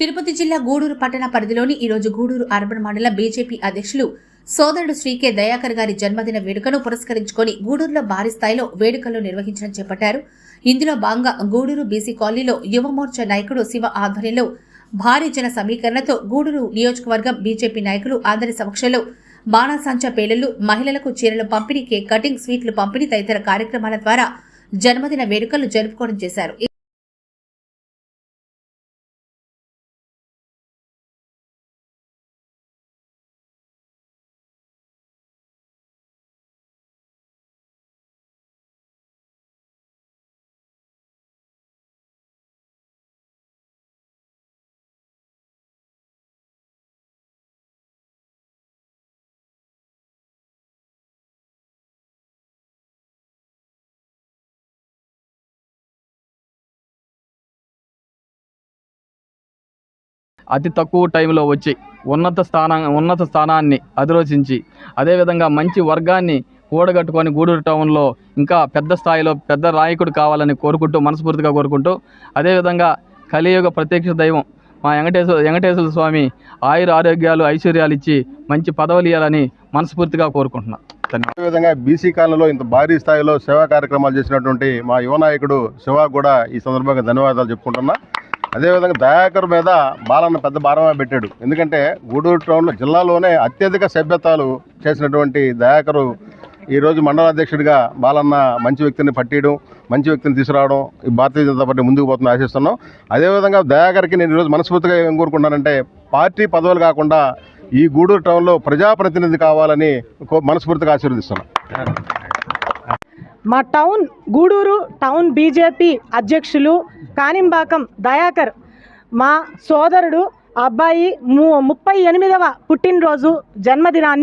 తిరుపతి జిల్లా గూడూరు పట్టణ పరిధిలోని ఈరోజు గూడూరు అర్బన్ మండల బీజేపీ అధ్యక్షులు సోదరుడు శ్రీ కె దయాకర్ గారి జన్మదిన వేడుకను పురస్కరించుకొని గూడూరులో భారీ స్థాయిలో వేడుకలు నిర్వహించడం చేపట్టారు. ఇందులో భాగంగా గూడూరు బీసీ కాలనీలో యువమోర్చా నాయకుడు శివ ఆధ్వర్యంలో భారీ జన సమీకరణతో గూడూరు నియోజకవర్గం బీజేపీ నాయకులు అందరి సమక్షంలో బాణాసంచా పేలుళ్లు, మహిళలకు చీరలు పంపిణీ, కేక్ కటింగ్, స్వీట్లు పంపిణీ తదితర కార్యక్రమాల ద్వారా జన్మదిన వేడుకలు జరుపుకోవడం చేశారు. అతి తక్కువ టైంలో వచ్చి ఉన్నత స్థానాన్ని అధిరోహించి అదేవిధంగా మంచి వర్గాన్ని కూడగట్టుకొని గూడూరు టౌన్లో ఇంకా పెద్ద స్థాయిలో పెద్ద నాయకుడు కావాలని మనస్ఫూర్తిగా కోరుకుంటూ అదేవిధంగా కలియుగ ప్రత్యక్ష దైవం మా వెంకటేశ్వర స్వామి ఆరోగ్యాలు ఐశ్వర్యాలు ఇచ్చి మంచి పదవులు ఇవ్వాలని మనస్ఫూర్తిగా కోరుకుంటున్నాను. అదేవిధంగా బీసీ కాలనీలో ఇంత భారీ స్థాయిలో సేవా కార్యక్రమాలు చేసినటువంటి మా యువ నాయకుడు శివ కూడా ఈ సందర్భంగా ధన్యవాదాలు చెప్పుకుంటున్నా. అదేవిధంగా దయాకర్ మీద బాలన్న పెద్ద భారమే పెట్టాడు. ఎందుకంటే గూడూరు టౌన్లో జిల్లాలోనే అత్యధిక సభ్యత్వాలు చేసినటువంటి దయాకరు ఈరోజు మండలాధ్యక్షుడిగా బాలన్న మంచి వ్యక్తిని పట్టియడం, మంచి వ్యక్తిని తీసుకురావడం ఈ భారతీయ జనతా పార్టీ ముందుకు పోతుందని ఆశిస్తున్నాం. అదేవిధంగా దయాకర్కి నేను ఈరోజు మనస్ఫూర్తిగా ఏం కోరుకుంటున్నానంటే పార్టీ పదవులు కాకుండా ఈ గూడూరు టౌన్లో ప్రజాప్రతినిధి కావాలని మనస్ఫూర్తిగా ఆశీర్వదిస్తున్నాం. మా గూడూరు టౌన్ బీజేపీ అధ్యక్షులు కానింబాకం దయాకర్ మా సోదరుడు అబ్బాయి 38వ పుట్టినరోజు జన్మదినాన్ని